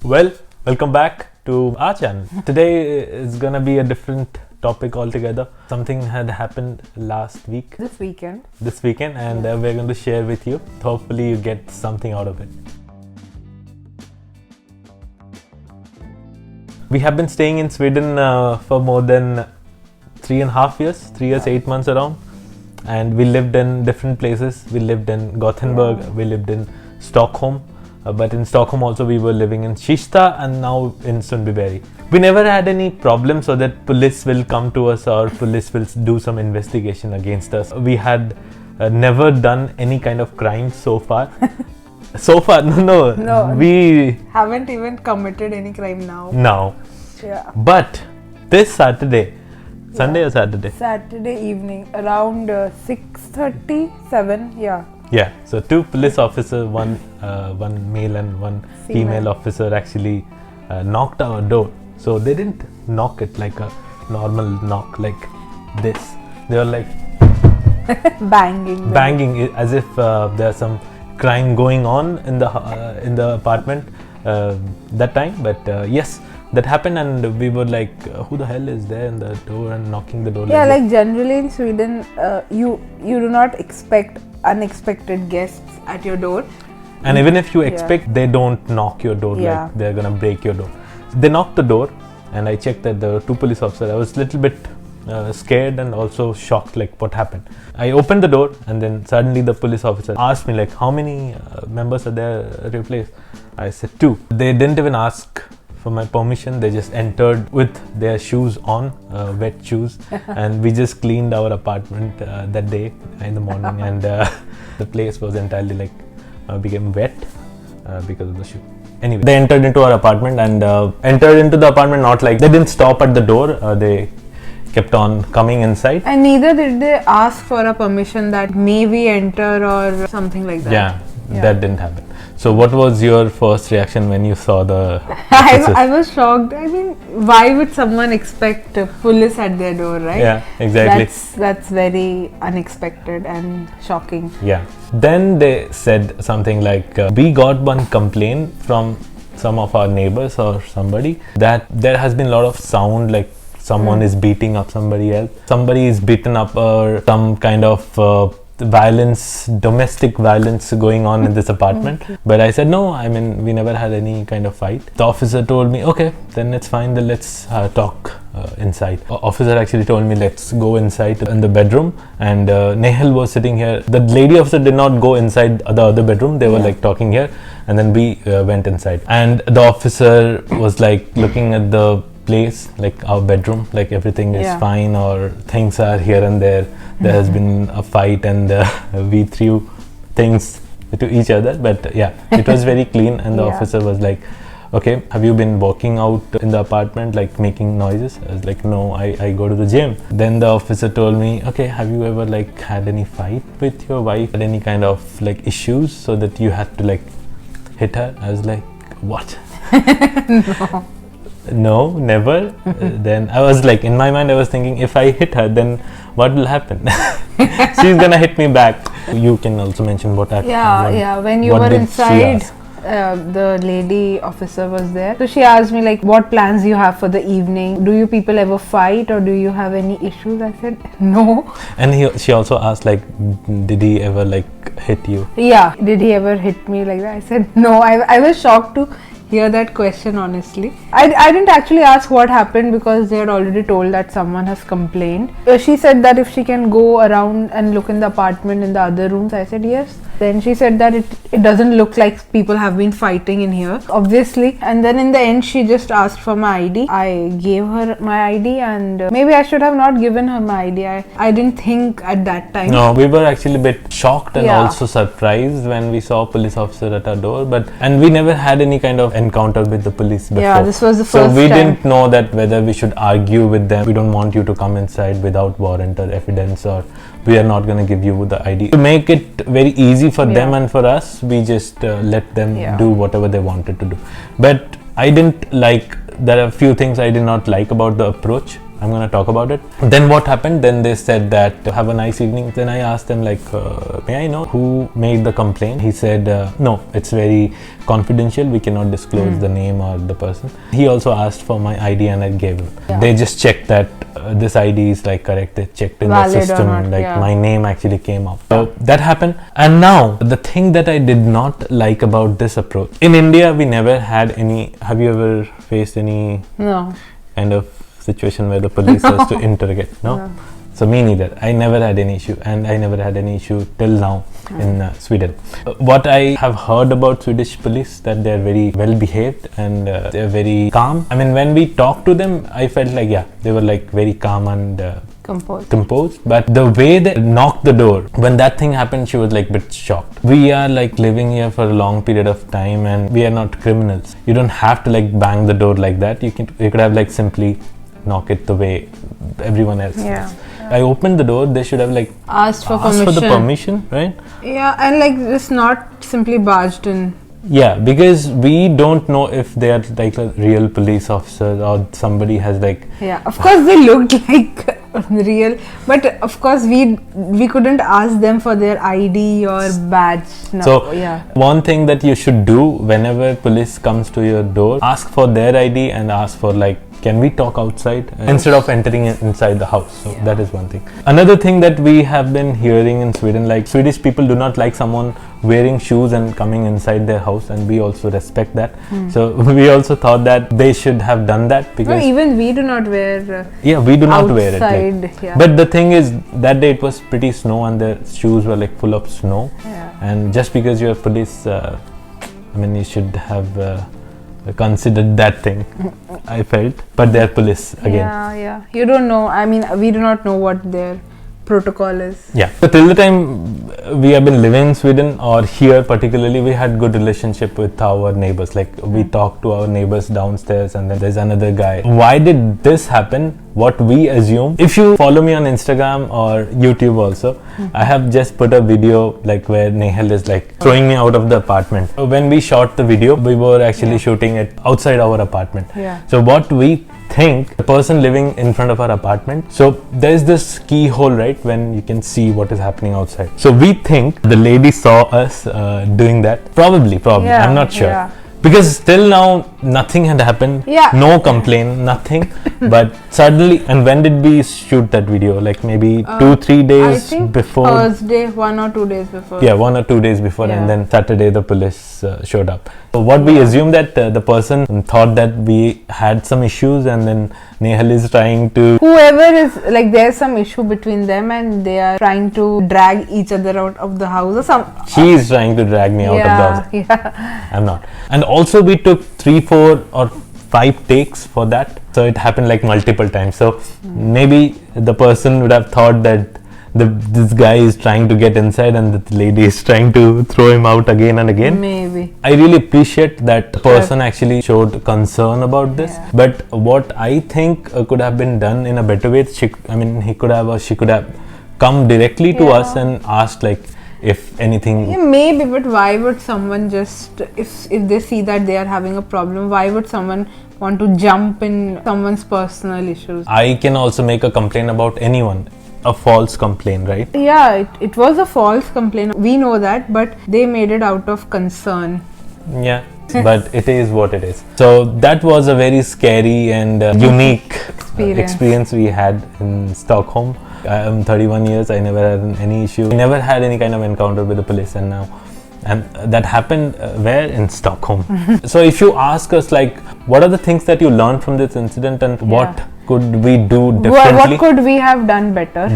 Well, welcome back to our channel. Today is gonna be a different topic altogether. Something had happened last week. This weekend. And we're going to share with you. Hopefully you get something out of it. We have been staying in Sweden for more than 3.5 years, 3 years, 8 months around. And we lived in different places. We lived in Gothenburg, we lived in Stockholm. But in Stockholm also we were living in Kista and now in Sundbyberg. We never had any problems so that police will come to us or police will do some investigation against us. We had never done any kind of crime so far. No. We haven't even committed any crime now. No. Yeah. But this Saturday, Sunday or Saturday? Saturday evening around 6:37. Yeah, so 2 police officers, one male and one female officer actually knocked our door. So they didn't knock it like a normal knock like this. They were like banging it as if there's some crime going on in the apartment that time. But yes, that happened and we were like, who the hell is there in the door and knocking the door? Yeah, like generally in Sweden, you do not expect unexpected guests at your door. And even if you expect, they don't knock your door like they're gonna break your door. They knocked the door and I checked that there were 2 police officers. I was a little bit scared and also shocked like what happened. I opened the door and then suddenly the police officer asked me like, how many members are there at your place? I said 2. They didn't even ask for my permission. They just entered with their shoes on, wet shoes, and we just cleaned our apartment that day in the morning and the place was entirely like became wet because of the shoe. Anyway, they entered into our apartment and not like they didn't stop at the door. They kept on coming inside. And neither did they ask for a permission that may we enter or something like that. Yeah. That didn't happen. So what was your first reaction when you saw the I was shocked. I mean, why would someone expect police at their door, right? Yeah, exactly. That's very unexpected and shocking. Yeah. Then they said something like, we got one complaint from some of our neighbors or somebody that there has been a lot of sound like someone is beating up somebody else. Somebody is beaten up or some kind of domestic violence going on in this apartment. But I said no, I mean we never had any kind of fight. The officer told me, okay, then it's fine, then let's talk inside. Officer actually told me let's go inside in the bedroom and Nehal was sitting here. The lady officer did not go inside the other bedroom, they were like talking here and then we went inside and the officer was like looking at the place, like our bedroom, like everything is fine or things are here and there. There has been a fight and we threw things to each other, but yeah, it was very clean and the officer was like, okay, have you been walking out in the apartment like making noises? I was like, no, I go to the gym. Then the officer told me, okay, have you ever like had any fight with your wife, had any kind of like issues so that you had to like hit her? I was like, what? No, never. Then I was like, in my mind I was thinking, if I hit her then what will happen? She's gonna hit me back. You can also mention what happened. When you were inside, the lady officer was there, so she asked me like, what plans you have for the evening? Do you people ever fight or do you have any issues? I said no. And she also asked like, did he ever like hit you? Yeah, did he ever hit me like that? I said no. I was shocked to hear that question, honestly. I didn't actually ask what happened because they had already told that someone has complained. She said that if she can go around and look in the apartment in the other rooms. I said yes. Then she said that it doesn't look like people have been fighting in here, obviously. And then in the end she just asked for my ID. I gave her my ID and maybe I should have not given her my ID. I didn't think at that time. No, we were actually a bit shocked and also surprised when we saw a police officer at our door. And we never had any kind of encounter with the police before. Yeah, this was the first time. So we time. Didn't know that whether we should argue with them. We don't want you to come inside without warrant or evidence, or we are not going to give you the ID. To make it very easy for them and for us, we just let them do whatever they wanted to do. But I didn't like, there are a few things I did not like about the approach. I'm gonna talk about it. Then what happened? Then they said that have a nice evening. Then I asked them like, may I know who made the complaint? He said, no, it's very confidential. We cannot disclose the name or the person. He also asked for my ID and I gave him. Yeah. They just checked that this ID is like correct. They checked in Valid the system, or not, like yeah. my name actually came up. So that happened. And now the thing that I did not like about this approach, in India we never had any. Have you ever faced any No. kind of situation where the police has to interrogate? No? So me neither. I never had any issue, and I never had any issue till now in Sweden. What I have heard about Swedish police, that they are very well behaved and they are very calm. I mean, when we talked to them, I felt like they were like very calm and composed. But the way they knocked the door, when that thing happened, she was like a bit shocked. We are like living here for a long period of time, and we are not criminals. You don't have to like bang the door like that. You could have like simply knock it the way everyone else does. I opened the door. They should have like asked for the permission, right? Yeah, and like just not simply barged in. Yeah, because we don't know if they are like a real police officer or somebody has like. Yeah, of course they looked like real, but of course we couldn't ask them for their ID or badge. No. So one thing that you should do whenever police comes to your door, ask for their ID and ask for like, can we talk outside instead of entering inside the house? So that is one thing. Another thing that we have been hearing in Sweden, like Swedish people do not like someone wearing shoes and coming inside their house, and we also respect that. So we also thought that they should have done that, because even we do not wear. We do not wear it. Like, But the thing is, that day it was pretty snow and the shoes were like full of snow. And just because you are police, I mean, you should have considered that thing, I felt. But they're police again. You don't know. I mean, we do not know what their protocol is. So till the time we have been living in Sweden, or here particularly, we had good relationship with our neighbors. Like we talked to our neighbors downstairs, and then there's another guy. Why did this happen? What we assume, if you follow me on Instagram or YouTube also, I have just put a video like where Nehal is like throwing me out of the apartment. When we shot the video, we were actually shooting it outside our apartment. So what we think, the person living in front of our apartment, so there's this keyhole, right, when you can see what is happening outside. So we think the lady saw us doing that. Probably, I'm not sure. Because till now nothing had happened, no complaint, nothing. But suddenly, and when did we shoot that video? Like maybe 2-3 days I think before. Thursday, 1 or 2 days before. 1 or 2 days before, and then Saturday the police showed up. So what we assumed, that the person thought that we had some issues, and then Nehal is trying to. Whoever is like, there's some issue between them, and they are trying to drag each other out of the house or some. She is trying to drag me out of the house. I'm not. And also we took 3, 4 or 5 takes for that. So it happened like multiple times. So maybe the person would have thought that this guy is trying to get inside and the lady is trying to throw him out again and again. Maybe. I really appreciate that the person actually showed concern about this. But what I think could have been done in a better way, he could have or she could have come directly to us and asked like if anything. Maybe, but why would someone just, if they see that they are having a problem, why would someone want to jump in someone's personal issues? I can also make a complaint about anyone. A false complaint, right? Yeah, it was a false complaint. We know that, but they made it out of concern. Yeah, but it is what it is. So that was a very scary and unique experience we had in Stockholm. I am 31 years. I never had any issue. I never had any kind of encounter with the police, and that happened where? In Stockholm. So if you ask us like, what are the things that you learned from this incident, and what could we do differently? What could we have done better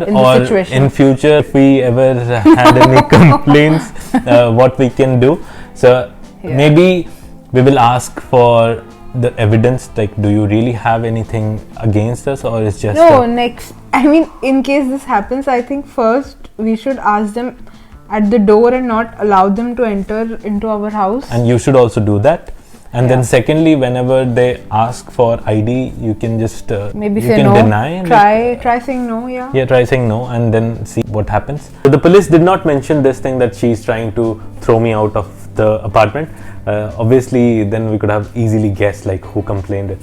in or the situation? In future, if we ever had any complaints, what we can do. So maybe we will ask for the evidence, like do you really have anything against us, or it's just next, I mean, in case this happens, I think first we should ask them at the door and not allow them to enter into our house. And you should also do that. And then secondly, whenever they ask for ID, you can just maybe you say can no. deny. Try saying no. Try saying no, and then see what happens. So the police did not mention this thing that she's trying to throw me out of the apartment. Obviously, then we could have easily guessed like who complained it.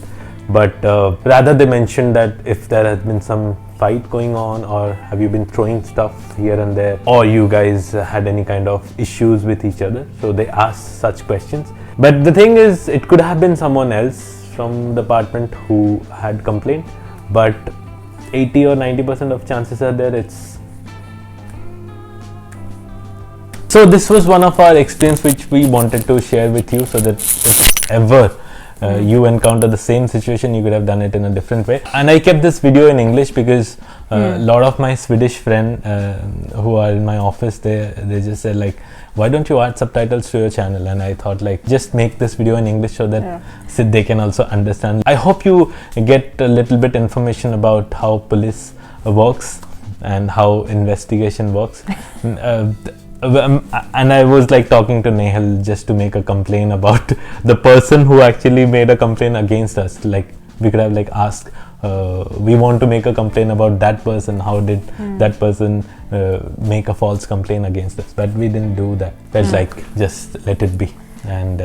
but rather they mentioned that if there has been some fight going on, or have you been throwing stuff here and there, or you guys had any kind of issues with each other. So they asked such questions. But the thing is, it could have been someone else from the apartment who had complained, but 80 or 90% of chances are there it's. So this was one of our experience which we wanted to share with you, so that if ever you encounter the same situation, you could have done it in a different way. And I kept this video in English because a lot of my Swedish friends who are in my office, they just said like, why don't you add subtitles to your channel? And I thought like, just make this video in English so that so they can also understand. I hope you get a little bit information about how police works and how investigation works. And I was like talking to Nehal just to make a complaint about the person who actually made a complaint against us. Like we could have like asked, we want to make a complaint about that person. How did that person make a false complaint against us? But we didn't do that. Felt like just let it be and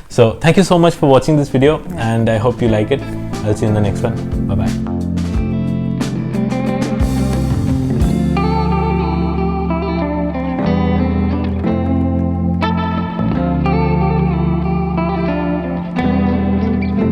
so thank you so much for watching this video, and I hope you like it. I'll see you in the next one. Bye bye.